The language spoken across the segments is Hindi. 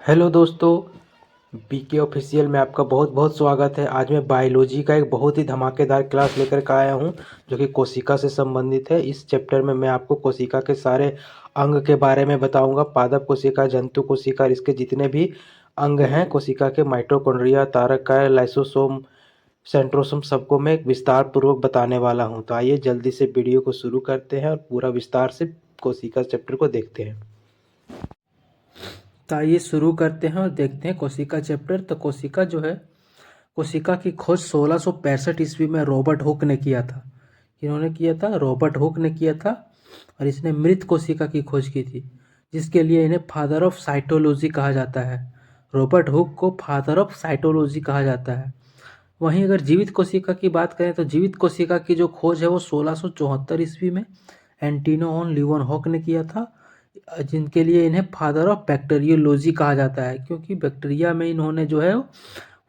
हेलो दोस्तों, बीके ऑफिशियल में आपका बहुत बहुत स्वागत है। आज मैं बायोलॉजी का एक बहुत ही धमाकेदार क्लास लेकर के आया हूं जो कि कोशिका से संबंधित है। इस चैप्टर में मैं आपको कोशिका के सारे अंग के बारे में बताऊंगा। पादप कोशिका, जंतु कोशिका, इसके जितने भी अंग हैं कोशिका के, माइटोकॉन्ड्रिया, तारक, लाइसोसोम, सेंट्रोसोम, सबको मैं विस्तार पूर्वक बताने वाला हूँ। तो आइए जल्दी से वीडियो को शुरू करते हैं और पूरा विस्तार से कोशिका चैप्टर को देखते हैं। तो आइए शुरू करते हैं और देखते हैं कोशिका चैप्टर। तो कोशिका जो है, कोशिका की खोज 1665 ईस्वी में रॉबर्ट हुक ने किया था। इन्होंने किया था, रॉबर्ट हुक ने किया था, और इसने मृत कोशिका की खोज की थी, जिसके लिए इन्हें फादर ऑफ साइटोलॉजी कहा जाता है। रॉबर्ट हुक को फादर ऑफ साइटोलॉजी कहा जाता है। वहीं अगर जीवित कोशिका की बात करें तो जीवित कोशिका की जो खोज है वो 1674 ईस्वी में एंटिनो ऑन लीeuwenhoek ने किया था, जिनके लिए इन्हें फादर ऑफ बैक्टीरियोलॉजी कहा जाता है, क्योंकि बैक्टीरिया में इन्होंने जो है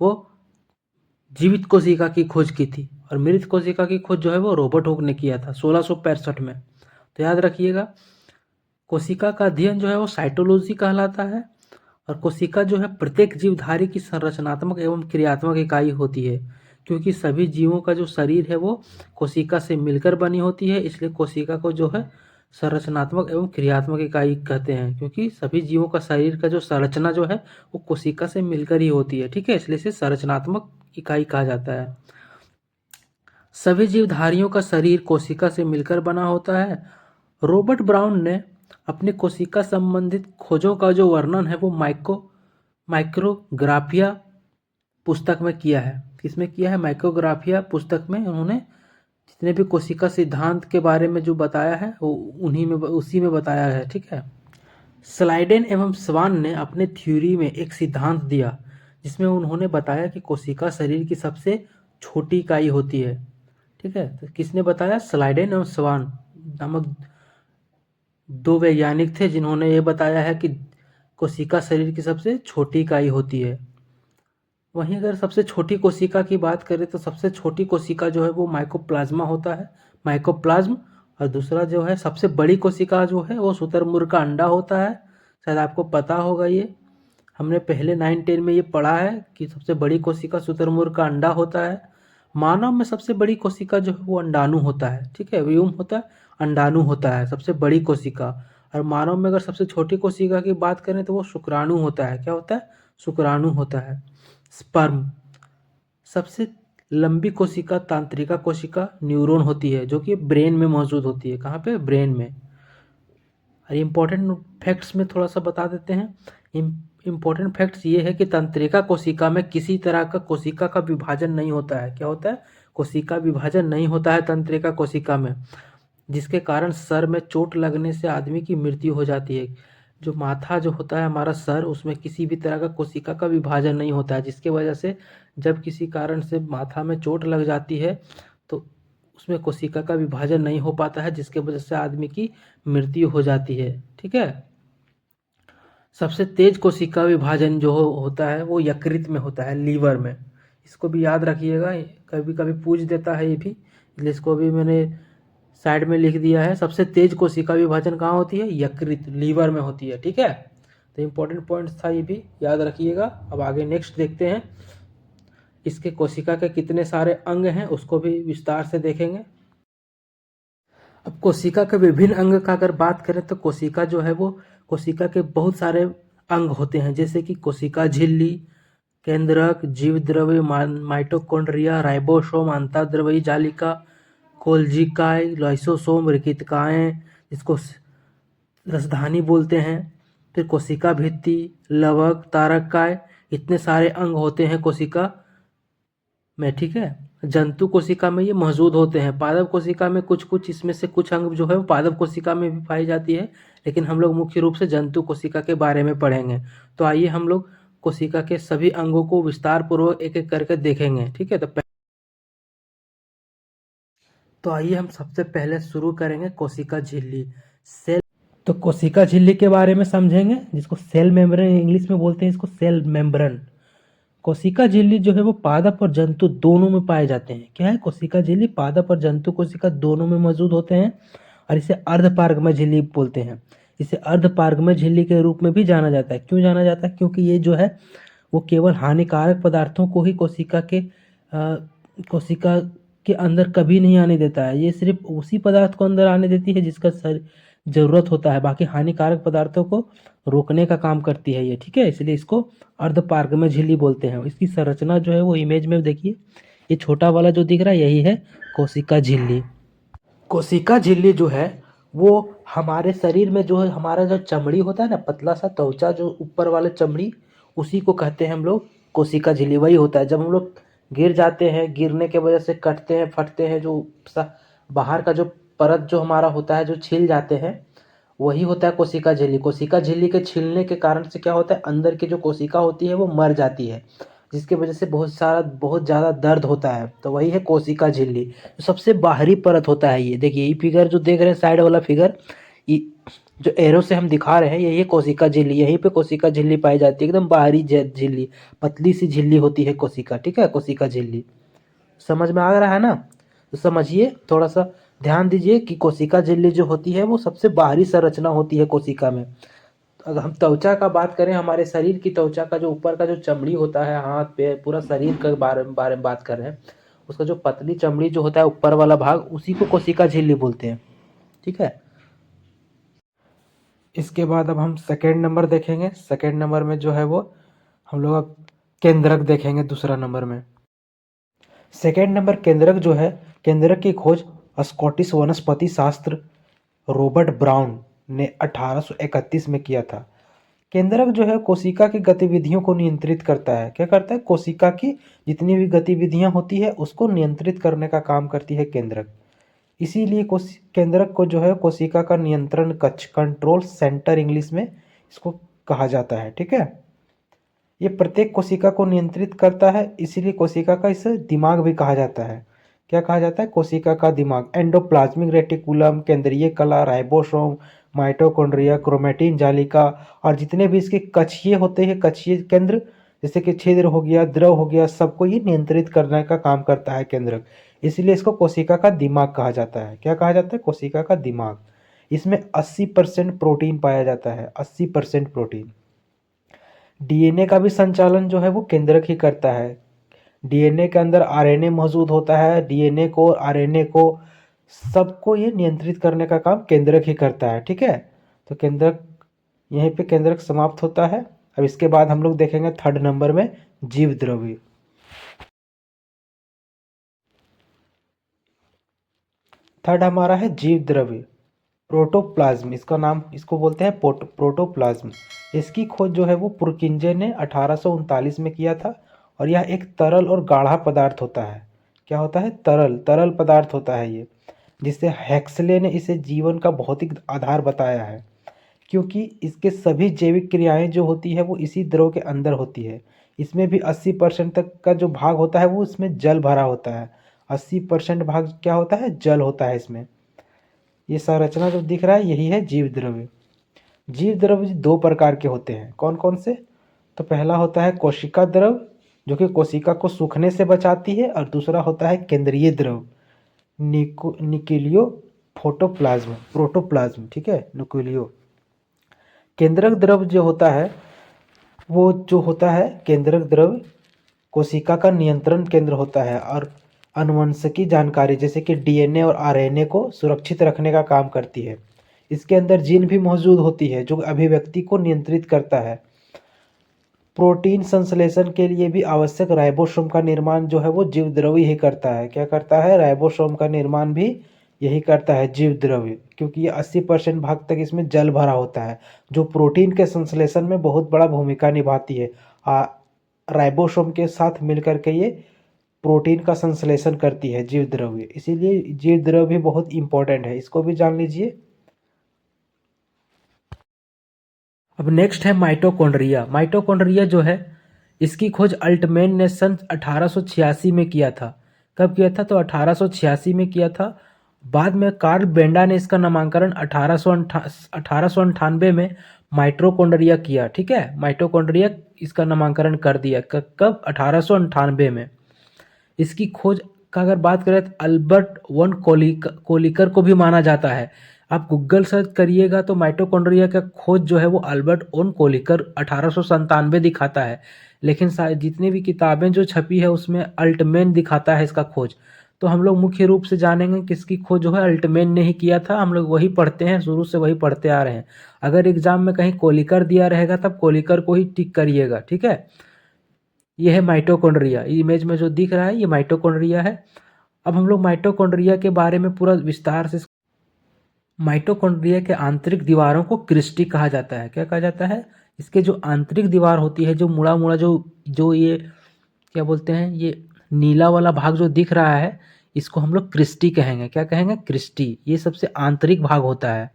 वो जीवित कोशिका की खोज की थी। और मृत कोशिका की खोज जो है वो रॉबर्ट हुक ने किया था 1665 में। तो याद रखिएगा, कोशिका का अध्ययन जो है वो साइटोलॉजी कहलाता है। और कोशिका जो है प्रत्येक जीवधारी की संरचनात्मक एवं क्रियात्मक इकाई होती है, क्योंकि सभी जीवों का जो शरीर है वो कोशिका से मिलकर बनी होती है। इसलिए कोशिका को जो है संरचनात्मक एवं क्रियात्मक इकाई कहते हैं, क्योंकि सभी जीवों का शरीर का जो संरचना जो है वो कोशिका से मिलकर ही होती है। ठीक है, इसलिए इसे संरचनात्मक इकाई कहा जाता है। सभी जीवधारियों का शरीर कोशिका से मिलकर बना होता है। रॉबर्ट ब्राउन ने अपनी कोशिका संबंधित खोजों का जो वर्णन है वो माइक्रोग्राफिया पुस्तक में किया है। किसमें किया है? माइक्रोग्राफिया पुस्तक में उन्होंने जितने भी कोशिका सिद्धांत के बारे में जो बताया है वो उसी में बताया है। ठीक है। स्लाइडेन एवं स्वान ने अपने थ्योरी में एक सिद्धांत दिया, जिसमें उन्होंने बताया कि कोशिका शरीर की सबसे छोटी इकाई होती है। ठीक है, तो किसने बताया? स्लाइडेन एवं स्वान नामक दो वैज्ञानिक थे, जिन्होंने ये बताया है कि कोशिका शरीर की सबसे छोटी इकाई होती है। वहीं अगर सबसे छोटी कोशिका की बात करें तो सबसे छोटी कोशिका जो है वो माइकोप्लाज्मा होता है, माइकोप्लाज्म। और दूसरा जो है सबसे बड़ी कोशिका जो है वो शुतुरमुर्ग का अंडा होता है। शायद आपको पता होगा, ये हमने पहले 9-10 में ये पढ़ा है कि सबसे बड़ी कोशिका शुतुरमुर्ग का अंडा होता है। मानव में सबसे बड़ी कोशिका जो है वो अंडाणु होता है। ठीक है, व्यूम होता है, अंडाणु होता है सबसे बड़ी कोशिका। और मानव में अगर सबसे छोटी कोशिका की बात करें तो वो शुक्राणु होता है। क्या होता है? शुक्राणु होता है। स्पर्म। सबसे लंबी कोशिका तंत्रिका कोशिका न्यूरॉन होती है, जो कि ब्रेन में मौजूद होती है। कहाँ पे? ब्रेन में। और इम्पोर्टेंट फैक्ट्स में थोड़ा सा बता देते हैं। इम्पोर्टेंट फैक्ट्स ये है कि तंत्रिका कोशिका में किसी तरह का कोशिका का विभाजन नहीं होता है। क्या होता है? कोशिका विभाजन नहीं होता है तंत्रिका कोशिका में, जिसके कारण सर में चोट लगने से आदमी की मृत्यु हो जाती है। जो माथा जो होता है हमारा सर, उसमें किसी भी तरह का कोशिका का विभाजन नहीं होता है, जिसके वजह से जब किसी कारण से माथा में चोट लग जाती है तो उसमें कोशिका का विभाजन नहीं हो पाता है, जिसके वजह से आदमी की मृत्यु हो जाती है। ठीक है। सबसे तेज कोशिका विभाजन जो होता है वो यकृत में होता है, लीवर में। इसको भी याद रखिएगा, कभी कभी पूछ देता है ये भी, इसलिए इसको भी मैंने साइड में लिख दिया है। सबसे तेज कोशिका विभाजन कहाँ होती है? यकृत, लीवर में होती है। ठीक है, तो इम्पोर्टेंट पॉइंट्स था, ये भी याद रखिएगा। अब आगे नेक्स्ट देखते हैं, इसके कोशिका के कितने सारे अंग हैं उसको भी विस्तार से देखेंगे। अब कोशिका के विभिन्न अंग का अगर बात करें तो कोशिका जो है वो, कोशिका के बहुत सारे अंग होते हैं, जैसे कि कोशिका झिल्ली, केंद्रक, जीवद्रव्य, माइटोकॉन्ड्रिया, राइबोसोम, अंतर्द्रव्यी जालिका, कोल्जिकाए, लाइसोसोम, रेखिकाएँ, जिसको रसधानी बोलते हैं। फिर कोशिका भित्ति, लवक, तारकाय, इतने सारे अंग होते हैं कोशिका में। ठीक है, जंतु कोशिका में ये मौजूद होते हैं। पादप कोशिका में कुछ कुछ इसमें से कुछ अंग जो है वो पादप कोशिका में भी पाई जाती है, लेकिन हम लोग मुख्य रूप से जंतु कोशिका के बारे में पढ़ेंगे। तो आइए हम लोग कोशिका के सभी अंगों को विस्तार पूर्वक एक एक करके देखेंगे। ठीक है, तो आइए हम सबसे पहले शुरू करेंगे कोशिका झिल्ली, सेल। तो कोशिका झिल्ली के बारे में समझेंगे, जिसको सेल मेम्ब्रेन इंग्लिश में बोलते हैं, इसको सेल मेम्ब्रेन। कोशिका झिल्ली जो है वो पादप और जंतु दोनों में पाए जाते हैं। क्या है? कोशिका झिल्ली पादप और जंतु कोशिका दोनों में मौजूद होते हैं, और इसे अर्धपारगम्य झिल्ली बोलते हैं। इसे अर्धपारगमय झिल्ली के रूप में भी जाना जाता है। क्यों जाना जाता है? क्योंकि ये जो है वो केवल हानिकारक पदार्थों को ही कोशिका के अंदर कभी नहीं आने देता है। ये सिर्फ उसी पदार्थ को अंदर आने देती है जिसका ज़रूरत होता है, बाकी हानिकारक पदार्थों को रोकने का काम करती है ये, ठीक है। इसलिए इसको अर्धपारगमय झिल्ली बोलते हैं। इसकी संरचना जो है वो इमेज में देखिए, ये छोटा वाला जो दिख रहा है यही है कोशिका झिल्ली। कोशिका झिल्ली जो है वो हमारे शरीर में जो है, हमारा जो चमड़ी होता है ना, पतला सा त्वचा जो ऊपर वाला चमड़ी, उसी को कहते हैं हम लोग कोशिका झिल्ली। वही होता है जब हम लोग गिर जाते हैं, गिरने के वजह से कटते हैं, फटते हैं, जो बाहर का जो परत जो हमारा होता है, जो छिल जाते हैं, वही होता है कोशिका झिल्ली। कोशिका झिल्ली के छिलने के कारण से क्या होता है, अंदर की जो कोशिका होती है वो मर जाती है, जिसके वजह से बहुत ज़्यादा दर्द होता है। तो वही है कोशिका झिल्ली, तो सबसे बाहरी परत होता है ये। देखिए ये फिगर जो देख रहे हैं, साइड वाला फिगर, ये जो एरो से हम दिखा रहे हैं, यही है कोशिका झिल्ली। यहीं पे कोशिका झिल्ली पाई जाती है, एकदम बाहरी झिल्ली, पतली सी झिल्ली होती है कोशिका, ठीक है, कोशिका झिल्ली। समझ में आ रहा है ना? तो समझिए, थोड़ा सा ध्यान दीजिए कि कोशिका झिल्ली जो होती है वो सबसे बाहरी संरचना होती है कोशिका में। अगर हम त्वचा का बात करें, हमारे शरीर की त्वचा का जो ऊपर का जो चमड़ी होता है, हाथ पैर पूरा शरीर के बारे में बात कर रहे हैं, उसका जो पतली चमड़ी जो होता है ऊपर वाला भाग, उसी को कोशिका झिल्ली बोलते हैं, ठीक है। इसके बाद अब हम सेकेंड नंबर देखेंगे। सेकेंड नंबर में जो है वो हम लोग अब केंद्रक देखेंगे दूसरा नंबर में। सेकेंड नंबर केंद्रक जो है, केंद्रक की खोज स्कॉटिश वनस्पति शास्त्र रॉबर्ट ब्राउन ने 1831 में किया था। केंद्रक जो है कोशिका की गतिविधियों को नियंत्रित करता है। क्या करता है? कोशिका की जितनी भी गतिविधियां होती है उसको नियंत्रित करने का काम करती है केंद्रक। इसीलिए केंद्रक को जो है कोशिका का नियंत्रण कक्ष, कंट्रोल सेंटर इंग्लिश में इसको कहा जाता है, ठीक है। ये प्रत्येक कोशिका को नियंत्रित करता है, इसीलिए कोशिका का इसे दिमाग भी कहा जाता है। क्या कहा जाता है? कोशिका का दिमाग। एंडोप्लाज्मिक रेटिकुलम, केंद्रीय कला, राइबोसोम, माइटोकॉन्ड्रिया, क्रोमैटिन जालिका और जितने भी इसके कक्षीय होते हैं, कक्षीय केंद्र, जैसे कि छिद्र हो गया, द्रव हो गया, सबको ये नियंत्रित करने का काम करता है केंद्रक। इसलिए इसको कोशिका का दिमाग कहा जाता है। क्या कहा जाता है? कोशिका का दिमाग। इसमें 80% प्रोटीन पाया जाता है, 80% प्रोटीन। डीएनए का भी संचालन जो है वो केंद्रक ही करता है। डीएनए के अंदर आरएनए मौजूद होता है, डीएनए को, आरएनए को, सबको ये नियंत्रित करने का काम केंद्रक ही करता है, ठीक है। तो केंद्रक, यहीं पे केंद्रक समाप्त होता है। अब इसके बाद हम लोग देखेंगे थर्ड नंबर में जीव द्रव्य। थर्ड हमारा है जीव द्रव्य, प्रोटोप्लाज्म। इसका नाम, इसको बोलते हैं प्रोटोप्लाज्म। इसकी खोज जो है वो पुरकिंजे ने 1839 में किया था, और यह एक तरल और गाढ़ा पदार्थ होता है। क्या होता है? तरल पदार्थ होता है ये, जिससे हेक्सले ने इसे जीवन का भौतिक आधार बताया है, क्योंकि इसके सभी जैविक क्रियाएं जो होती है वो इसी द्रव के अंदर होती है। इसमें भी 80% तक का जो भाग होता है वो इसमें जल भरा होता है। 80% भाग क्या होता है? जल होता है इसमें। ये संरचना जो दिख रहा है यही है जीव द्रव्य। जीव द्रव्य दो प्रकार के होते हैं। कौन कौन से? तो पहला होता है कोशिका द्रव, जो कि कोशिका को सूखने से बचाती है, और दूसरा होता है केंद्रीय द्रव, न्यूक्लियो फोटोप्लाज्म, प्रोटोप्लाज्म, ठीक है, न्यूक्लियो। केंद्रक द्रव जो होता है, वो जो होता है केंद्रक द्रव, कोशिका का नियंत्रण केंद्र होता है, और आनुवंशिकी जानकारी जैसे कि डीएनए और आरएनए को सुरक्षित रखने का काम करती है। इसके अंदर जीन भी मौजूद होती है जो अभिव्यक्ति को नियंत्रित करता है। प्रोटीन संश्लेषण के लिए भी आवश्यक राइबोसोम का निर्माण जो है वो जीव द्रव्य ही करता है। क्या करता है? राइबोसोम का निर्माण भी यही करता है, जीव द्रव्य, क्योंकि ये 80% भाग तक इसमें जल भरा होता है, जो प्रोटीन के संश्लेषण में बहुत बड़ा भूमिका निभाती है। राइबोसोम के साथ मिलकर के ये प्रोटीन का संश्लेषण करती है जीव द्रव्य, इसीलिए जीव द्रव्य भी बहुत इंपॉर्टेंट है, इसको भी जान लीजिए। अब नेक्स्ट है माइटोकॉन्ड्रिया। माइटोकॉन्ड्रिया जो है, इसकी खोज अल्टमैन ने सन 1886 में किया था। कब किया था? तो 1886 में किया था। बाद में कार्ल बेंडा ने इसका नामकरण 1898 में माइटोकॉन्ड्रिया किया, ठीक है। माइटोकॉन्ड्रिया इसका नामकरण कर दिया। कब? 1898 में। इसकी खोज का अगर बात करें तो अल्बर्ट वन कोलिकर को भी माना जाता है। आप गूगल सर्च करिएगा तो माइटोकॉन्ड्रिया का खोज जो है वो अल्बर्ट ओन कोलिकर 1897 दिखाता है, लेकिन जितनी भी किताबें जो छपी है उसमें अल्टमैन दिखाता है इसका खोज। तो हम लोग मुख्य रूप से जानेंगे किसकी खोज जो है अल्टमैन ने ही किया था, हम लोग वही पढ़ते हैं, शुरू से वही पढ़ते आ रहे हैं। अगर एग्जाम में कहीं कोलिकर दिया रहेगा तब कोलिकर को ही टिक करिएगा, ठीक है। ये है माइटोकॉन्ड्रिया, इमेज में जो दिख रहा है ये माइटोकॉन्ड्रिया है। अब हम लोग माइटोकॉन्ड्रिया के बारे में पूरा विस्तार से। माइटोकॉन्ड्रिया के आंतरिक दीवारों को क्रिस्टी कहा जाता है। क्या कहा जाता है? इसके जो आंतरिक दीवार होती है, जो मुड़ा मुड़ा जो जो ये क्या बोलते हैं, ये नीला वाला भाग जो दिख रहा है, इसको हम लोग क्रिस्टी कहेंगे। क्या कहेंगे? क्रिस्टी। ये सबसे आंतरिक भाग होता है।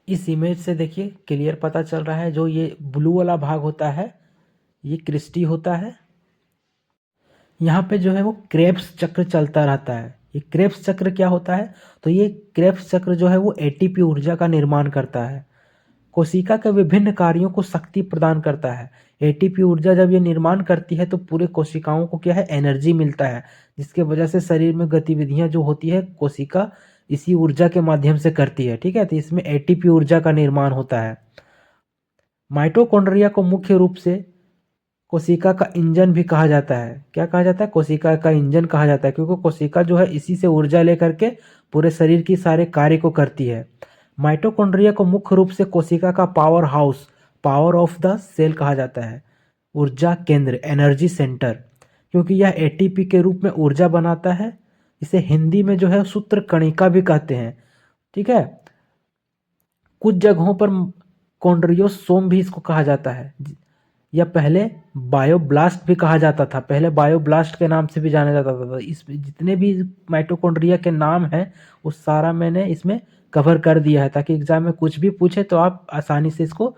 इस इमेज से देखिए क्लियर पता चल रहा है, जो ये ब्लू वाला भाग होता है ये क्रिस्टी होता है। यहाँ पे जो है वो क्रेब्स चक्र चलता रहता है। ये क्रेब्स चक्र क्या होता है? तो ये क्रेब्स चक्र जो है वो एटीपी ऊर्जा का निर्माण करता है। कोशिका के विभिन्न कार्यों को शक्ति प्रदान करता है। एटीपी ऊर्जा जब ये निर्माण करती है तो पूरे कोशिकाओं को क्या है, एनर्जी मिलता है, जिसके वजह से शरीर में गतिविधियां जो होती है कोशिका इसी ऊर्जा के माध्यम से करती है, ठीक है। तो इसमें एटीपी ऊर्जा का निर्माण होता है। माइटोकॉन्ड्रिया को मुख्य रूप से कोशिका का इंजन भी कहा जाता है। क्या कहा जाता है? कोशिका का इंजन कहा जाता है, क्योंकि कोशिका जो है इसी से ऊर्जा लेकर के पूरे शरीर की सारे कार्य को करती है। माइटोकॉन्ड्रिया को मुख्य रूप से कोशिका का power house, power of the cell कहा जाता है, ऊर्जा केंद्र, एनर्जी सेंटर, क्योंकि यह एटीपी के रूप में ऊर्जा बनाता है। इसे हिंदी में जो है सूत्र कणिका भी कहते हैं, ठीक है। कुछ जगहों पर कॉन्ड्रियोसोम भी इसको कहा जाता है, या पहले बायोब्लास्ट भी कहा जाता था। पहले बायोब्लास्ट के नाम से भी जाना जाता था। इस जितने भी माइटोकॉन्ड्रिया के नाम हैं वो सारा मैंने इसमें कवर कर दिया है, ताकि एग्जाम में कुछ भी पूछे तो आप आसानी से इसको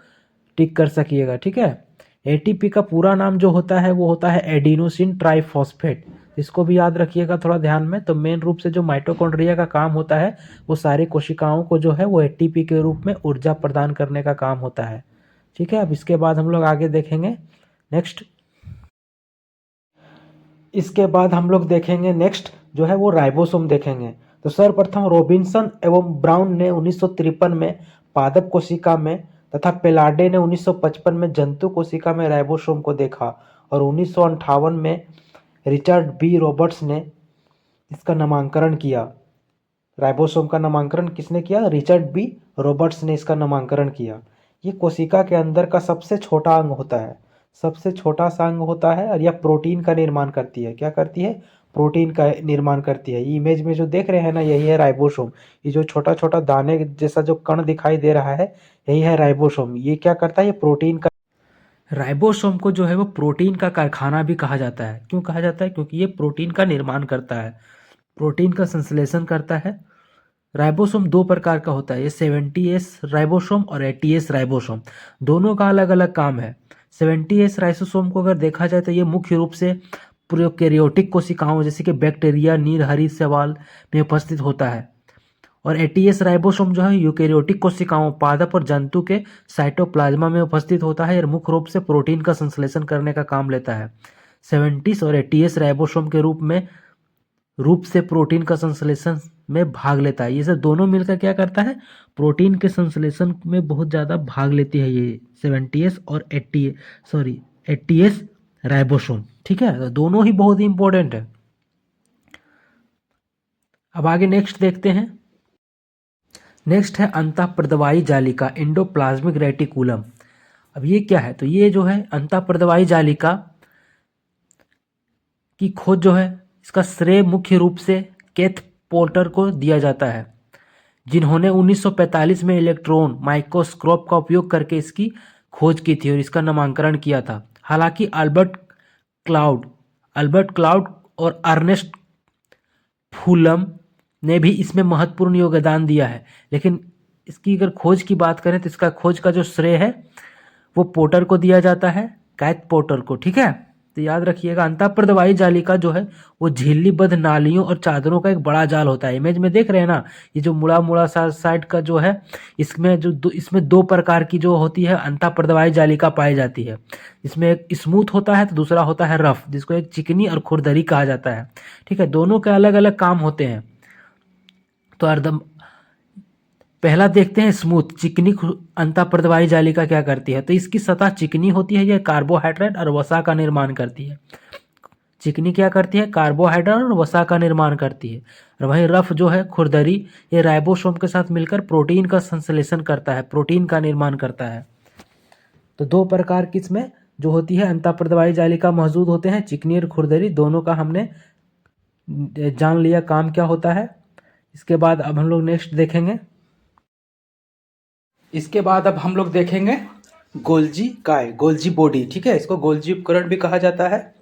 टिक कर सकिएगा, ठीक है। एटीपी का पूरा नाम जो होता है वो होता है एडिनोसिन ट्राइफॉस्फेट। इसको भी याद रखिएगा थोड़ा ध्यान में। तो मेन रूप से जो माइटोकॉन्ड्रिया का काम होता है वो सारे कोशिकाओं को जो है वो एटीपी के रूप में ऊर्जा प्रदान करने का काम होता है, ठीक है। अब इसके बाद हम लोग आगे देखेंगे नेक्स्ट। इसके बाद हम लोग देखेंगे नेक्स्ट जो है वो राइबोसोम देखेंगे। तो सर्वप्रथम रॉबिन्सन एवं ब्राउन ने 1953 में पादप कोशिका में तथा पेलाडे ने 1955 में जंतु कोशिका में राइबोसोम को देखा, और 1958 में रिचर्ड बी रॉबर्ट्स ने इसका नामकरण किया। राइबोसोम का नामकरण किसने किया? रिचर्ड बी रॉबर्ट्स ने इसका नामकरण किया। ये कोशिका के अंदर का सबसे छोटा अंग होता है, सबसे छोटा सा अंग होता है, और यह प्रोटीन का निर्माण करती है। क्या करती है? प्रोटीन का निर्माण करती है। ये इमेज में जो देख रहे हैं ना, यही है राइबोसोम। ये जो छोटा छोटा दाने जैसा जो कण दिखाई दे रहा है, यही है राइबोसोम। ये क्या करता है? ये प्रोटीन का, राइबोसोम को जो है वो प्रोटीन का कारखाना भी कहा जाता है। क्यों कहा जाता है? क्योंकि ये प्रोटीन का निर्माण करता है, प्रोटीन का संश्लेषण करता है। राइबोसोम दो प्रकार का होता है, ये 70S राइबोसोम और 80S राइबोसोम, दोनों का अलग अलग काम है। 70S राइबोसोम को अगर देखा जाए तो ये मुख्य रूप से प्रोकैरियोटिक कोशिकाओं जैसे कि बैक्टीरिया, नीलहरी शैवाल में उपस्थित होता है, और 80S राइबोसोम जो है यूकेरियोटिक कोशिकाओं, पादप और जंतु के साइटोप्लाज्मा में उपस्थित होता है, और मुख्य रूप से प्रोटीन का संश्लेषण करने का काम लेता है। 70 और 80S राइबोसोम के रूप से प्रोटीन का संश्लेषण में भाग लेता है। ये सब दोनों मिलकर क्या करता है? प्रोटीन के संश्लेषण में बहुत ज़्यादा भाग लेती है ये 70S और 80S राइबोसोम, ठीक है। तो दोनों ही बहुत ही इंपॉर्टेंट है। अब आगे नेक्स्ट देखते हैं। नेक्स्ट है अंतःप्रदवायी जालिका, एंडोप्लाज्मिक रेटिकुलम। अब ये क्या है? तो ये जो है अंतःप्रदवायी जालिका की खोज जो है इसका श्रेय मुख्य रूप से केथ पोर्टर को दिया जाता है, जिन्होंने 1945 में इलेक्ट्रॉन माइक्रोस्कोप का उपयोग करके इसकी खोज की थी और इसका नामकरण किया था। हालांकि अल्बर्ट क्लाउड और अर्नेस्ट फूलम ने भी इसमें महत्वपूर्ण योगदान दिया है, लेकिन इसकी अगर खोज की बात करें तो इसका खोज का जो श्रेय है वो पोर्टर को दिया जाता है, कैथ पोर्टर को, ठीक है। तो याद रखिएगा अंतःप्रदवायी जालिका जो है वो झिल्लीबद्ध नालियों और चादरों का एक बड़ा जाल होता है। इमेज में देख रहे हैं ना, ये जो मुड़ा मुड़ा सा साइड का जो है, इसमें दो प्रकार की जो होती है अंतःप्रदवायी जालिका पाई जाती है। इसमें एक स्मूथ होता है तो दूसरा होता है रफ, जिसको एक चिकनी और खुरदरी कहा जाता है, ठीक है। दोनों के अलग अलग काम होते हैं। तो पहला देखते हैं स्मूथ चिकनी अंतःप्रवाही जालिका क्या करती है। तो इसकी सतह चिकनी होती है, यह कार्बोहाइड्रेट और वसा का निर्माण करती है। चिकनी क्या करती है, कार्बोहाइड्रेट और वसा का निर्माण करती है। और वहीं रफ जो है खुरदरी, ये राइबोसोम के साथ मिलकर प्रोटीन का संश्लेषण करता है, प्रोटीन का निर्माण करता है। तो दो प्रकार की इसमें जो होती है अंतःप्रवाही जालिका मौजूद होते हैं, चिकनी और खुरदरी, दोनों का हमने जान लिया काम क्या होता है। इसके बाद अब हम लोग नेक्स्ट देखेंगे, इसके बाद अब हम लोग देखेंगे गोल्जी काय, गोल्जी बॉडी। ठीक है, इसको गोल्जी उपकरण भी कहा जाता है।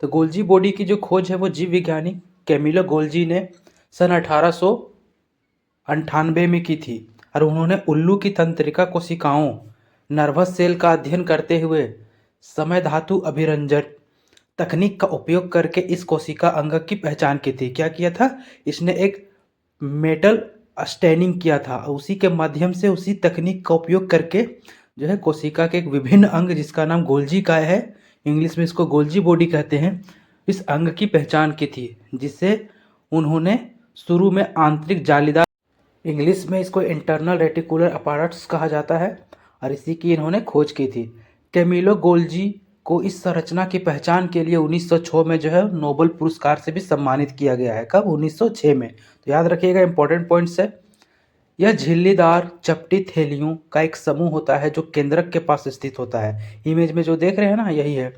तो गोल्जी बॉडी की जो खोज है वो जीव वैज्ञानिक कैमिलो गोल्जी ने सन 1898 में की थी। और उन्होंने उल्लू की तंत्रिका कोशिकाओं, नर्वस सेल का अध्ययन करते हुए समय धातु अभिरंजन तकनीक का उपयोग करके इस कोशिका अंग की पहचान की थी। क्या किया था, इसने एक मेटल स्टैनिंग किया था, उसी के माध्यम से उसी तकनीक का उपयोग करके जो है कोशिका के एक विभिन्न अंग जिसका नाम गोल्जी काय है, इंग्लिश में इसको गोल्जी बॉडी कहते हैं, इस अंग की पहचान की थी, जिससे उन्होंने शुरू में आंतरिक जालीदार, इंग्लिश में इसको इंटरनल रेटिकुलर अपैरेटस कहा जाता है, और इसी की इन्होंने खोज की थी। कैमिलो गोल्जी को इस संरचना की पहचान के लिए 1906 में जो है नोबेल पुरस्कार से भी सम्मानित किया गया है। कब, 1906 में। तो याद रखिएगा, इंपॉर्टेंट पॉइंट्स है। यह झिल्लीदार चपटी थैलियों का एक समूह होता है जो केंद्रक के पास स्थित होता है। इमेज में जो देख रहे हैं ना, यही है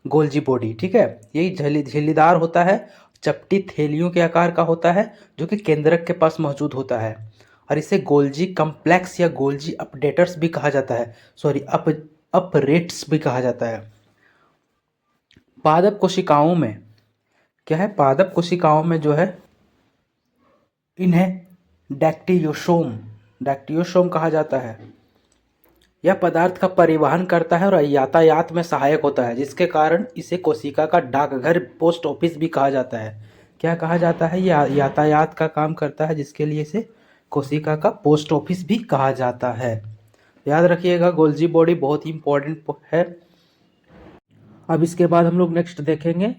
गोल्जी बॉडी। ठीक है, यही झिल्लीदार होता है, चपटी थैलियों के आकार का होता है, जो कि केंद्रक के पास मौजूद होता है। और इसे गोल्जी कम्प्लेक्स या गोल्जी अपडेटर्स भी कहा जाता है, सॉरी अपरेट्स भी कहा जाता है। पादप कोशिकाओं में क्या है, पादप कोशिकाओं में जो है इन्हें डैक्टियोसोम कहा जाता है। यह पदार्थ का परिवहन करता है और यातायात में सहायक होता है, जिसके कारण इसे कोशिका का डाकघर, पोस्ट ऑफिस भी कहा जाता है। क्या कहा जाता है, यह यातायात का काम करता है, जिसके लिए इसे कोशिका का पोस्ट ऑफिस भी कहा जाता है। याद रखिएगा, गोल्जी बॉडी बहुत ही इंपॉर्टेंट है। अब इसके बाद हम लोग नेक्स्ट देखेंगे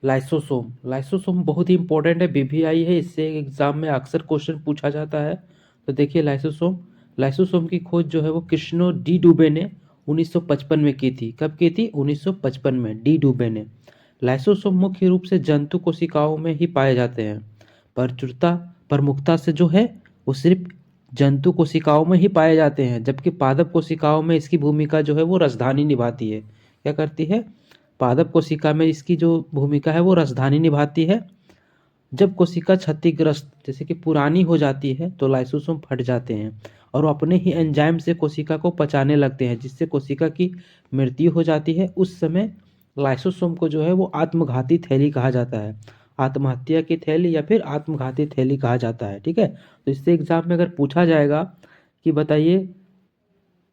लाइसोसोम। लाइसोसोम बहुत ही इंपॉर्टेंट है, बीबीआई है, इससे एग्जाम में अक्सर क्वेश्चन पूछा जाता है। तो देखिए लाइसोसोम, लाइसोसोम की खोज जो है वो कृष्णो डी डुबे ने 1955 में की थी। कब की थी, 1955 में, डी डुबे ने। लाइसोसोम मुख्य रूप से जंतु कोशिकाओं में ही पाए जाते हैं। प्रमुखता से जो है वो सिर्फ जंतु कोशिकाओं में ही पाए जाते हैं, जबकि पादप कोशिकाओं में इसकी भूमिका जो है वो रसधानी निभाती है। क्या करती है, पादप कोशिका में इसकी जो भूमिका है वो रसधानी निभाती है। जब कोशिका क्षतिग्रस्त, जैसे कि पुरानी हो जाती है, तो लाइसोसोम फट जाते हैं और वो अपने ही एंजाइम से कोशिका को पचाने लगते हैं, जिससे कोशिका की मृत्यु हो जाती है। उस समय लाइसोसोम को जो है वो आत्मघाती थैली कहा जाता है, आत्महत्या की थैली या फिर आत्मघाती थैली कहा जाता है। ठीक है, तो इससे एग्जाम में अगर पूछा जाएगा कि बताइए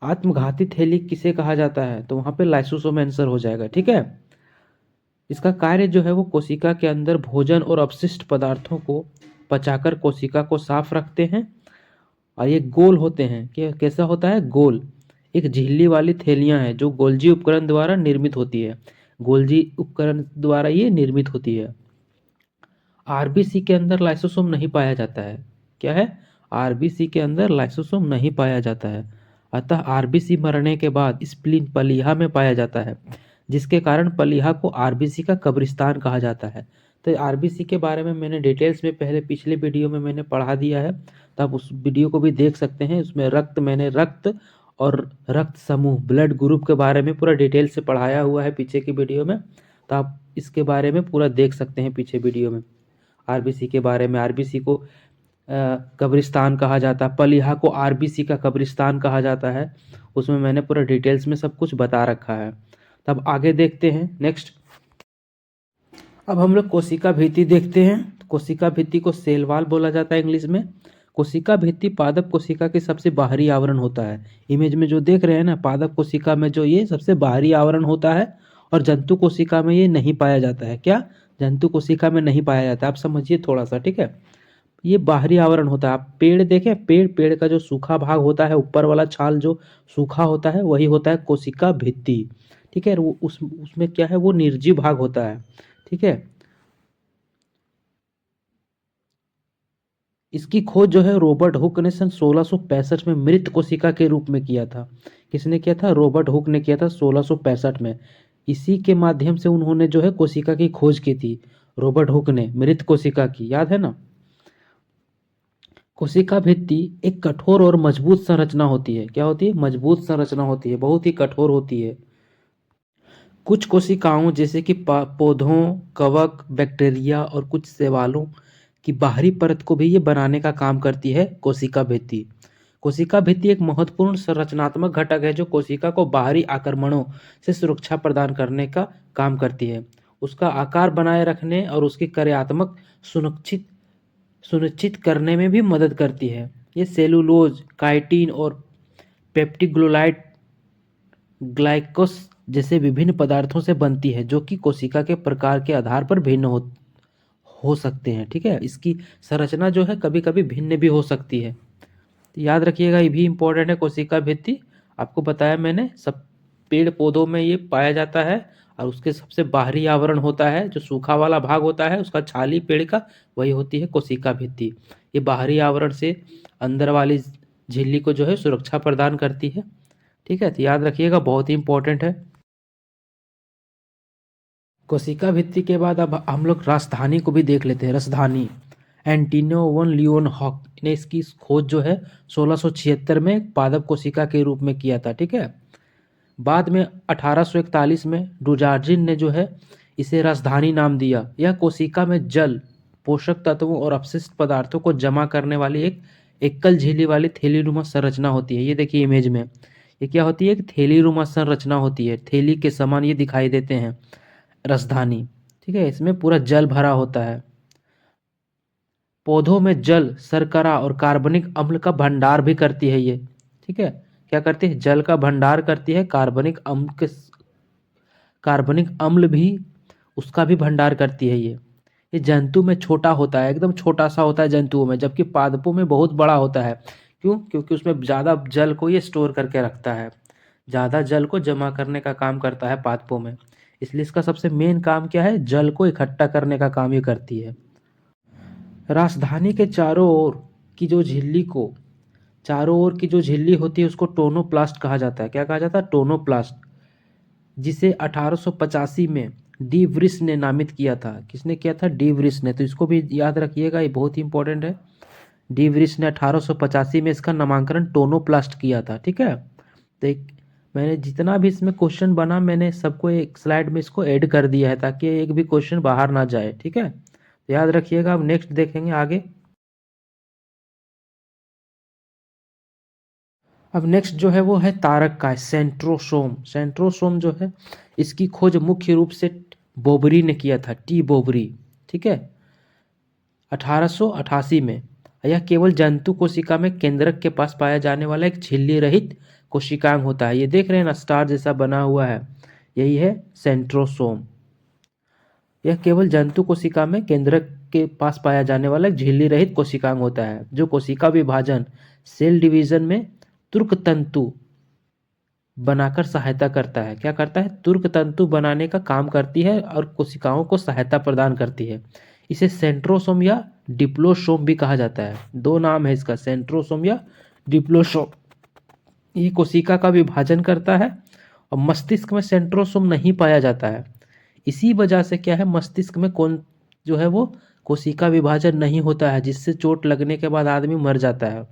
आत्मघाती थैली किसे कहा जाता है, तो वहाँ पे लाइसोसोम आंसर हो जाएगा। ठीक है, इसका कार्य जो है वो कोशिका के अंदर भोजन और अपशिष्ट पदार्थों को पचाकर कोशिका को साफ रखते हैं। और ये गोल होते हैं, कि कैसा होता है, गोल, एक झिल्ली वाली थैलियां हैं जो गोल्जी उपकरण द्वारा निर्मित होती है, गोल्जी उपकरण द्वारा ये निर्मित होती है। आरबीसी के अंदर लाइसोसोम नहीं पाया जाता है। क्या है, आरबीसी के अंदर लाइसोसोम नहीं पाया जाता है। अतः आरबीसी मरने के बाद स्प्लीन पलीहा में पाया जाता है, जिसके कारण पलीहा को आरबीसी का कब्रिस्तान कहा जाता है। तो आरबीसी के बारे में मैंने डिटेल्स में पहले पिछले वीडियो में मैंने पढ़ा दिया है, तो आप उस वीडियो को भी देख सकते हैं। उसमें मैंने रक्त और रक्त समूह, ब्लड ग्रुप के बारे में पूरा डिटेल से पढ़ाया हुआ है पीछे की वीडियो में, तो आप इसके बारे में पूरा देख सकते हैं पीछे वीडियो में। आरबीसी के बारे में, आरबीसी को कब्रिस्तान कहा जाता है, पलीहा को आरबीसी का कब्रिस्तान कहा जाता है, उसमें मैंने पूरा डिटेल्स में सब कुछ बता रखा है। तब आगे देखते हैं नेक्स्ट। अब हम लोग कोशिका भित्ति देखते हैं। कोशिका भित्ति को सेल वॉल बोला जाता है इंग्लिश में। कोशिका भित्ति पादप कोशिका के सबसे बाहरी आवरण होता है। इमेज में जो देख रहे हैं ना, पादप कोशिका में जो ये सबसे बाहरी आवरण होता है, और जंतु कोशिका में ये नहीं पाया जाता है। क्या, जंतु कोशिका में नहीं पाया जाता, आप समझिए थोड़ा सा। ठीक है, ये बाहरी आवरण होता है। आप पेड़ देखें, पेड़ का जो सूखा भाग होता है, ऊपर वाला छाल जो सूखा होता है, वही होता है कोशिका भित्ति। ठीक है, वो उसमें क्या है, वो निर्जीव भाग होता है। ठीक है, इसकी खोज जो है रॉबर्ट हुक ने सन 1665 में मृत कोशिका के रूप में किया था। किसने किया था? रॉबर्ट हुक ने किया था 1665 में। इसी के माध्यम से उन्होंने जो है कोशिका की खोज की थी, रॉबर्ट हुक ने मृत कोशिका की, याद है ना। कोशिका भित्ति एक कठोर और मजबूत संरचना होती है। क्या होती है? मजबूत संरचना होती है, बहुत ही कठोर होती है। कुछ कोशिकाओं जैसे कि पौधों, कवक, बैक्टीरिया और कुछ शैवालों की बाहरी परत को भी ये बनाने का काम करती है कोशिका भित्ति। कोशिका भित्ति एक महत्वपूर्ण संरचनात्मक घटक है जो कोशिका को बाहरी आक्रमणों से सुरक्षा प्रदान करने का काम करती है, उसका आकार बनाए रखने और उसकी कार्यात्मक सुनिश्चित सुनिश्चित करने में भी मदद करती है। ये सेलुलोज, काइटिन और पेप्टिग्लोलाइड ग्लाइकोस जैसे विभिन्न पदार्थों से बनती है जो कि कोशिका के प्रकार के आधार पर भिन्न हो सकते हैं। ठीक है, इसकी संरचना जो है कभी कभी भिन्न भी हो सकती है, तो याद रखिएगा, ये भी इंपॉर्टेंट है कोशिका भित्ति। आपको बताया मैंने, सब पेड़ पौधों में ये पाया जाता है और उसके सबसे बाहरी आवरण होता है, जो सूखा वाला भाग होता है उसका छाली पेड़ का, वही होती है कोशिका भित्ति। ये बाहरी आवरण से अंदर वाली झिल्ली को जो है सुरक्षा प्रदान करती है। ठीक है, तो याद रखिएगा, बहुत ही इंपॉर्टेंट है। कोशिका भित्ति के बाद अब हम लोग राजधानी को भी देख लेते हैं। राजधानी, एंटिनो वन लियोनहॉक ने इसकी खोज जो है 1676 में एक पादप कोशिका के रूप में किया था। ठीक है, बाद में 1841 में डुजार्जिन ने जो है इसे राजधानी नाम दिया। यह कोशिका में जल, पोषक तत्वों और अपशिष्ट पदार्थों को जमा करने वाली एक एकल झिल्ली वाली थैलीनुमा संरचना होती है। ये देखिए इमेज में, ये क्या होती है? एक थैलीनुमा संरचना होती है, थैली के समान ये दिखाई देते हैं राजधानी। ठीक है, इसमें पूरा जल भरा होता है। पौधों में जल, शर्करा और कार्बनिक अम्ल का भंडार भी करती है ये। ठीक है, क्या करती है? जल का भंडार करती है, कार्बनिक अम्ल भी, उसका भी भंडार करती है ये जंतु में छोटा होता है, एकदम छोटा सा होता है जंतुओं में, जबकि पादपों में बहुत बड़ा होता है। क्यों? क्योंकि उसमें ज़्यादा जल को ये स्टोर करके रखता है, ज़्यादा जल को जमा करने का काम करता है पादपों में, इसलिए इसका सबसे मेन काम क्या है? जल को इकट्ठा करने का काम ये करती है। राजधानी के चारों ओर की जो झिल्ली होती है उसको टोनोप्लास्ट कहा जाता है। क्या कहा जाता है? टोनोप्लास्ट, जिसे 1885 में डी व्रिस ने नामित किया था। किसने किया था? डी व्रिस ने, तो इसको भी याद रखिएगा, ये बहुत ही इंपॉर्टेंट है। डी व्रिस ने 1885 में इसका नामकरण टोनोप्लास्ट किया था। ठीक है, तो मैंने जितना भी इसमें क्वेश्चन बना, मैंने सबको एक स्लाइड में इसको ऐड कर दिया है ताकि एक भी क्वेश्चन बाहर ना जाए। ठीक है, तो याद रखिएगा। अब नेक्स्ट देखेंगे आगे। अब नेक्स्ट जो है वो है तारक काय, सेंट्रोसोम। सेंट्रोसोम जो है इसकी खोज मुख्य रूप से बोबरी ने किया था, टी बोबरी। ठीक है, 1888 में। यह केवल जंतु कोशिका में केंद्रक के पास पाया जाने वाला एक झिल्ली रहित कोशिकांग होता है। ये देख रहे हैं ना, स्टार जैसा बना हुआ है, यही है सेंट्रोसोम। यह केवल जंतु कोशिका में केंद्रक के पास पाया जाने वाला एक झिल्ली रहित कोशिकांग होता है जो कोशिका विभाजन, सेल डिवीजन में तुर्क तंतु बनाकर सहायता करता है। क्या करता है? तुर्क तंतु बनाने का काम करती है और कोशिकाओं को सहायता प्रदान करती है। इसे सेंट्रोसोम या डिप्लोसोम भी कहा जाता है। दो नाम है इसका, सेंट्रोसोम या डिप्लोसोम। ये कोशिका का विभाजन करता है और मस्तिष्क में सेंट्रोसोम नहीं पाया जाता है। इसी वजह से क्या है, मस्तिष्क में कौन जो है वो कोशिका विभाजन नहीं होता है, जिससे चोट लगने के बाद आदमी मर जाता है।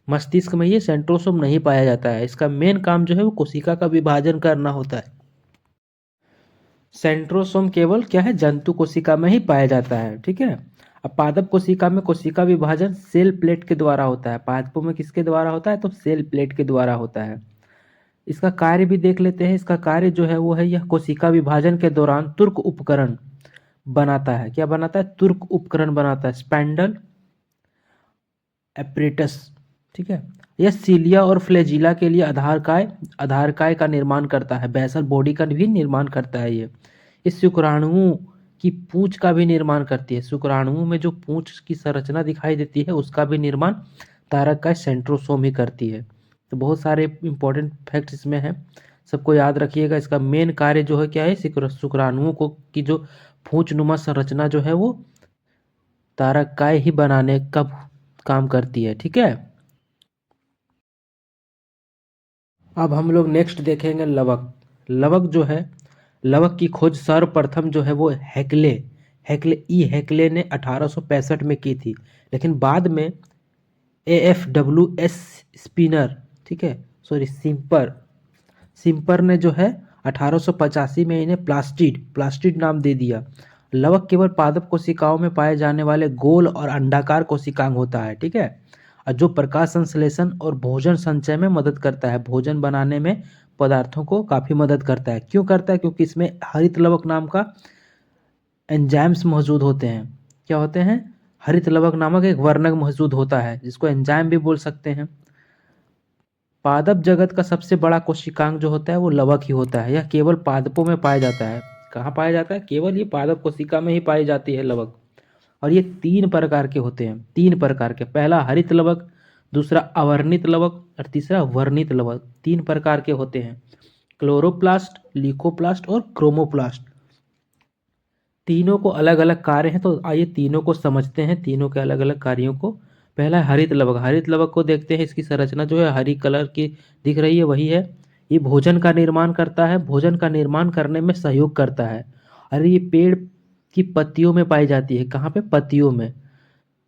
मस्तिष्क में ये सेंट्रोसोम नहीं पाया जाता है। इसका मेन काम जो है वो कोशिका का विभाजन करना होता है। सेंट्रोसोम केवल क्या है, जंतु कोशिका में ही पाया जाता है। ठीक है, अब पादप कोशिका में कोशिका विभाजन सेल प्लेट के द्वारा होता है। पादपों में किसके द्वारा होता है? तो सेल प्लेट के द्वारा होता है। इसका कार्य भी देख लेते हैं। इसका कार्य जो है वो है, यह कोशिका विभाजन के दौरान तुर्क उपकरण बनाता है। क्या बनाता है? तुर्क उपकरण बनाता है, स्पैंडल एपरेटस। ठीक है, यह सीलिया और फ्लैजिला के लिए आधारकाय का निर्माण करता है, बेसल बॉडी का भी निर्माण करता है। ये इस शुक्राणुओं की पूंछ का भी निर्माण करती है। शुक्राणुओं में जो पूंछ की संरचना दिखाई देती है उसका भी निर्माण तारकाय सेंट्रोसोम ही करती है। तो बहुत सारे इंपॉर्टेंट फैक्ट्स इसमें हैं, सबको याद रखिएगा। इसका मेन कार्य जो है क्या है, शुक्राणुओं को की जो पूंछ नुमा संरचना जो है वो तारकाय ही बनाने का काम करती है, ठीक है। अब हम लोग नेक्स्ट देखेंगे लवक। लवक जो है, लवक की खोज सर्वप्रथम जो है वो हेक्ले हेक्ले ने 1865 में की थी। लेकिन बाद में AFWS स्पिनर, ठीक है, सॉरी सिम्पर ने जो है 1885 में इन्हें प्लास्टिड नाम दे दिया। लवक केवल पादप कोशिकाओं में पाए जाने वाले गोल और अंडाकार कोशिकांग होता है, ठीक है, और जो प्रकाश संश्लेषण और भोजन संचय में मदद करता है, भोजन बनाने में पदार्थों को काफ़ी मदद करता है। क्यों करता है? क्योंकि इसमें हरित लवक नाम का एंजाइम्स मौजूद होते हैं। क्या होते हैं? हरित लवक नामक एक वर्णक मौजूद होता है, जिसको एंजाइम भी बोल सकते हैं। पादप जगत का सबसे बड़ा कोशिकांग जो होता है वो लवक ही होता है। यह केवल पादपों में पाया जाता है। कहाँ पाया जाता है? केवल ये पादप कोशिका में ही पाई जाती है लवक। और ये 3 प्रकार के होते हैं, 3 प्रकार के। पहला हरित लवक, दूसरा अवर्णित लवक और तीसरा वर्णित लवक। 3 प्रकार के होते हैं, क्लोरोप्लास्ट, ल्यूकोप्लास्ट और क्रोमोप्लास्ट। तीनों को अलग अलग कार्य हैं, तो आइए तीनों को समझते हैं, तीनों के अलग अलग कार्यों को। पहला है हरित लवक। हरित लवक को देखते हैं। इसकी संरचना जो है हरी कलर की दिख रही है, वही है। ये भोजन का निर्माण करता है, भोजन का निर्माण करने में सहयोग करता है। और ये पेड़ की पत्तियों में पाई जाती है। कहाँ पे? पत्तियों में।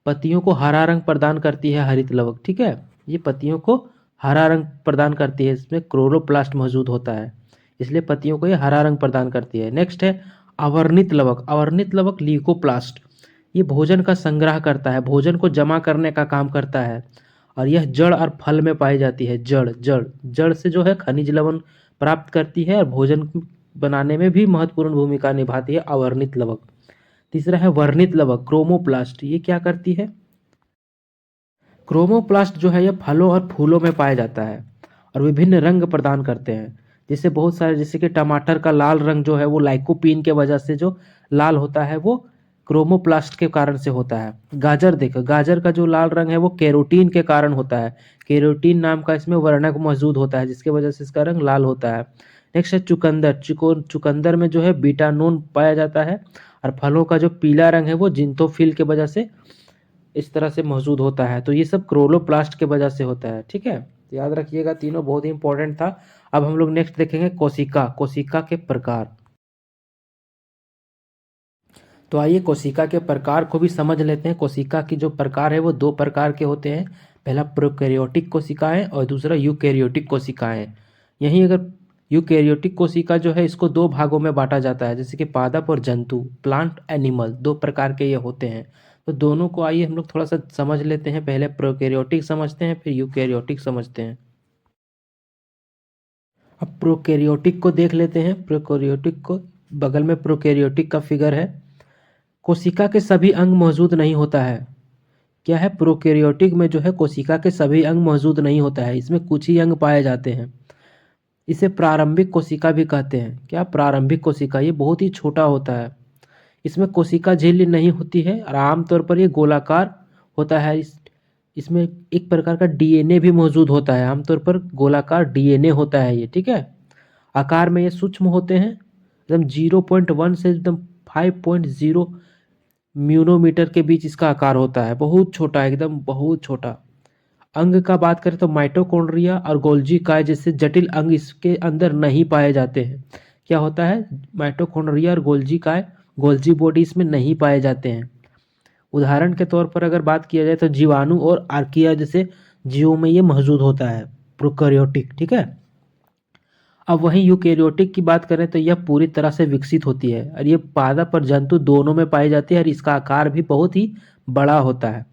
पत्तियों को हरा रंग प्रदान करती है हरित लवक, ठीक है। ये पत्तियों को हरा रंग प्रदान करती है, इसमें क्लोरोप्लास्ट मौजूद होता है, इसलिए पत्तियों को ये हरा रंग प्रदान करती है। नेक्स्ट है अवर्णित लवक। अवर्णित लवक ल्यूकोप्लास्ट। ये भोजन का संग्रह करता है, भोजन को जमा करने का काम करता है। और यह जड़ और फल में पाई जाती है। जड़ से जो है खनिज लवण प्राप्त करती है और भोजन बनाने में भी महत्वपूर्ण भूमिका निभाती है अवर्णित लवक। तीसरा है वर्णित लवक, क्रोमोप्लास्ट। ये क्या करती है? क्रोमोप्लास्ट जो है ये फलों और फूलों में पाया जाता है और विभिन्न रंग प्रदान करते हैं। जैसे बहुत सारे, जैसे कि टमाटर का लाल रंग जो है वो लाइकोपीन के वजह से जो लाल होता है वो क्रोमोप्लास्ट के कारण से होता है। गाजर देखो, गाजर का जो लाल रंग है वो केरोटीन के कारण होता है। केरोटीन नाम का इसमें वर्णक मौजूद होता है, जिसके वजह से इसका रंग लाल होता है। नेक्स्ट है चुकंदर। चुकंदर में जो है बीटानोन पाया जाता है और फलों का जो पीला रंग है वो जिंथोफिल के वजह से इस तरह से मौजूद होता है। तो ये सब क्लोरोप्लास्ट के वजह से होता है, ठीक है। तो याद रखिएगा, तीनों बहुत ही इंपॉर्टेंट था। अब हम लोग नेक्स्ट देखेंगे कोशिका के प्रकार। तो आइए कोशिका के प्रकार को भी समझ लेते हैं। कोशिका की जो प्रकार है वो 2 प्रकार के होते हैं। पहला प्रोकैरियोटिक कोशिकाएं और दूसरा यूकैरियोटिक कोशिकाएं। यहीं अगर यूकैरियोटिक कोशिका जो है इसको 2 भागों में बांटा जाता है, जैसे कि पादप और जंतु, प्लांट एनिमल, 2 प्रकार के ये होते हैं। तो दोनों को आइए हम लोग थोड़ा सा समझ लेते हैं। पहले प्रोकैरियोटिक समझते हैं, फिर यूकैरियोटिक समझते हैं। अब प्रोकैरियोटिक को देख लेते हैं। प्रोकैरियोटिक को, बगल में प्रोकैरियोटिक का फिगर है। कोशिका के सभी अंग मौजूद नहीं होता है। क्या है? प्रोकैरियोटिक में जो है कोशिका के सभी अंग मौजूद नहीं होता है, इसमें कुछ ही अंग पाए जाते हैं। इसे प्रारंभिक कोशिका भी कहते हैं। क्या? प्रारंभिक कोशिका। ये बहुत ही छोटा होता है, इसमें कोशिका झिल्ली नहीं होती है और आमतौर पर ये गोलाकार होता है। इसमें एक प्रकार का डीएनए भी मौजूद होता है, आमतौर पर गोलाकार डीएनए होता है ये, ठीक है। आकार में ये सूक्ष्म होते हैं, एकदम 0.1 से एकदम 5.0 म्यूनोमीटर के बीच इसका आकार होता है। बहुत छोटा, एकदम बहुत छोटा। अंग का बात करें तो माइटोकॉन्ड्रिया और गोल्जी काय जैसे जटिल अंग इसके अंदर नहीं पाए जाते हैं। क्या होता है? माइटोकॉन्ड्रिया और गोल्जी काय, गोल्जी बॉडी इसमें नहीं पाए जाते हैं। उदाहरण के तौर पर अगर बात किया जाए तो जीवाणु और आर्किया जैसे जीवों में ये मौजूद होता है, प्रोकैरियोटिक, ठीक है। अब वहीं यूकैरियोटिक की बात करें तो यह पूरी तरह से विकसित होती है और ये पादप और जंतु दोनों में पाई जाती है और इसका आकार भी बहुत ही बड़ा होता है।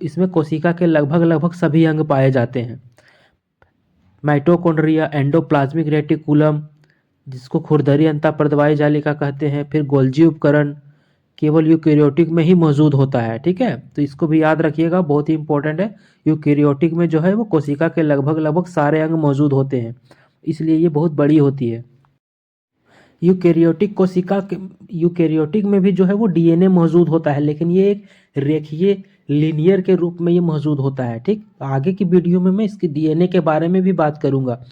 इसमें कोशिका के लगभग लगभग सभी अंग पाए जाते हैं। माइटोकॉन्ड्रिया, एंडोप्लाज्मिक रेटिकुलम, जिसको खुरदरी अंतःप्रद्वायी जालिका कहते हैं, फिर गोल्जी उपकरण केवल यूकैरियोटिक में ही मौजूद होता है, ठीक है। तो इसको भी याद रखिएगा, बहुत ही इंपॉर्टेंट है। यूकैरियोटिक में जो है वो कोशिका के लगभग लगभग सारे अंग मौजूद होते हैं, इसलिए ये बहुत बड़ी होती है। यूकैरियोटिक में भी जो है वो डीएनए मौजूद होता है, लेकिन ये एक रेखीय लीनियर के रूप में ये मौजूद होता है, ठीक। आगे की वीडियो में मैं इसके डीएनए के बारे में भी बात करूंगा।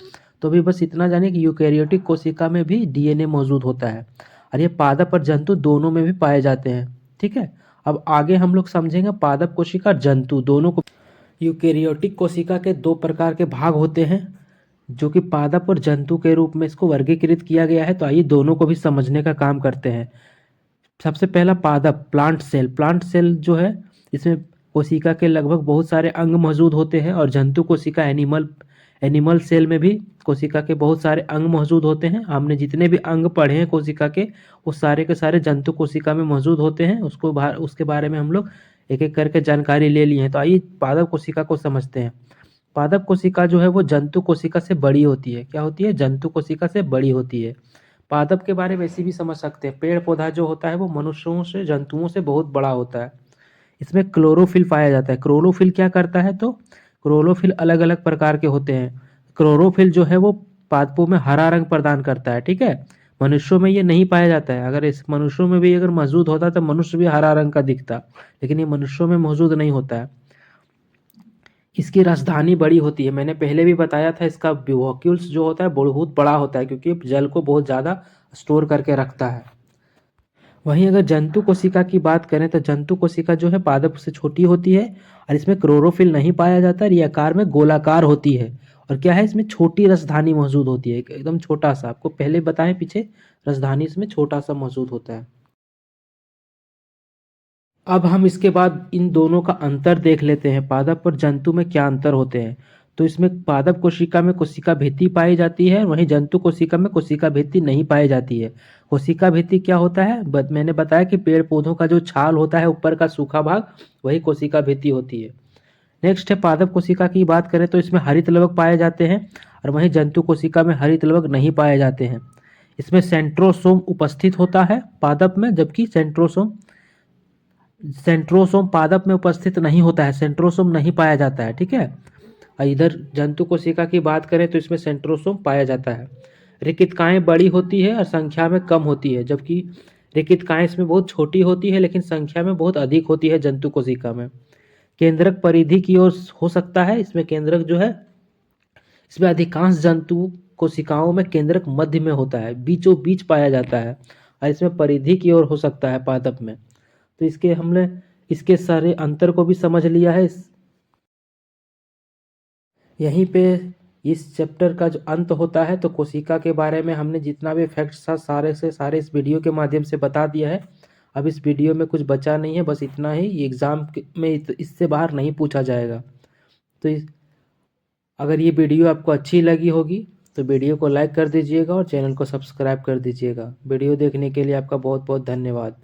तो भी बस इतना जानिए कि यूकैरियोटिक कोशिका में भी डीएनए मौजूद होता है और ये पादप और जंतु दोनों में भी पाए जाते हैं, ठीक है। अब आगे हम लोग समझेंगे पादप कोशिका और जंतु दोनों को। यूकेरियोटिक कोशिका के दो प्रकार के भाग होते हैं जो कि पादप और जंतु के रूप में इसको वर्गीकृत किया गया है। तो आइए दोनों को भी समझने का काम करते हैं। सबसे पहला पादप प्लांट सेल। प्लांट सेल जो है इसमें कोशिका के लगभग बहुत सारे अंग मौजूद होते हैं, और जंतु कोशिका एनिमल सेल में भी कोशिका के बहुत सारे अंग मौजूद होते हैं। हमने जितने भी अंग पढ़े हैं कोशिका वो सारे के सारे जंतु कोशिका में मौजूद होते हैं। उसके बारे में हम लोग एक एक करके जानकारी ले ली है। तो आइए पादप कोशिका को समझते हैं। पादप कोशिका जो है वो जंतु कोशिका से बड़ी होती है। क्या होती है? जंतु कोशिका से बड़ी होती है। पादप के बारे में ऐसे भी समझ सकते हैं, पेड़ पौधा जो होता है वो मनुष्यों से जंतुओं से बहुत बड़ा होता है। इसमें क्लोरोफिल पाया जाता है। क्लोरोफिल क्या करता है? तो क्लोरोफिल अलग अलग प्रकार के होते हैं। क्लोरोफिल जो है वो पादपों में हरा रंग प्रदान करता है। ठीक है, मनुष्यों में ये नहीं पाया जाता है। अगर इस मनुष्यों में भी अगर मौजूद होता तो मनुष्य भी हरा रंग का दिखता, लेकिन ये मनुष्यों में मौजूद नहीं होता है। इसकी राजधानी बड़ी होती है। मैंने पहले भी बताया था, इसका वॉक्यूल्स जो होता है बहुत बड़ा होता है, क्योंकि जल को बहुत ज़्यादा स्टोर करके रखता है। वहीं अगर जंतु कोशिका की बात करें तो जंतु कोशिका जो है पादप से छोटी होती है, और इसमें क्लोरोफिल नहीं पाया जाता और ये आकार में गोलाकार होती है। और क्या है, इसमें छोटी रसधानी मौजूद होती है, एकदम छोटा सा। आपको पहले बताएं पीछे, रसधानी इसमें छोटा सा मौजूद होता है। अब हम इसके बाद इन दोनों का अंतर देख लेते हैं, पादप और जंतु में क्या अंतर होते हैं। तो इसमें पादप कोशिका में कोशिका भित्ति पाई जाती है, वहीं जंतु कोशिका में कोशिका भित्ति नहीं पाई जाती है। कोशिका भित्ति क्या होता है? मैंने बताया कि पेड़ पौधों का जो छाल होता है ऊपर का सूखा भाग, वही कोशिका भित्ति होती है। नेक्स्ट है पादप कोशिका की बात करें तो इसमें हरित लवक पाए जाते हैं, और वहीं जंतु कोशिका में हरित लवक नहीं पाए जाते हैं। इसमें सेंट्रोसोम उपस्थित होता है पादप में, जबकि सेंट्रोसोम पादप में उपस्थित नहीं होता है, सेंट्रोसोम नहीं पाया जाता है। ठीक है, और इधर जंतु कोशिका की बात करें तो इसमें सेंट्रोसोम पाया जाता है। रेखितकाएं बड़ी होती है और संख्या में कम होती है, जबकि रेखितकाएं इसमें बहुत छोटी होती है लेकिन संख्या में बहुत अधिक होती है जंतु कोशिका में। केंद्रक परिधि की ओर हो सकता है। इसमें केंद्रक जो है, इसमें अधिकांश जंतु कोशिकाओं में केंद्रक मध्य में होता है, बीचों बीच पाया जाता है, और इसमें परिधि की ओर हो सकता है पादप में। तो हमने इसके सारे अंतर को भी समझ लिया है। यहीं पे इस चैप्टर का जो अंत होता है। तो कोशिका के बारे में हमने जितना भी फैक्ट्स था सारे से सारे इस वीडियो के माध्यम से बता दिया है। अब इस वीडियो में कुछ बचा नहीं है, बस इतना ही। एग्ज़ाम में इससे बाहर नहीं पूछा जाएगा। तो अगर ये वीडियो आपको अच्छी लगी होगी तो वीडियो को लाइक कर दीजिएगा और चैनल को सब्सक्राइब कर दीजिएगा। वीडियो देखने के लिए आपका बहुत बहुत धन्यवाद।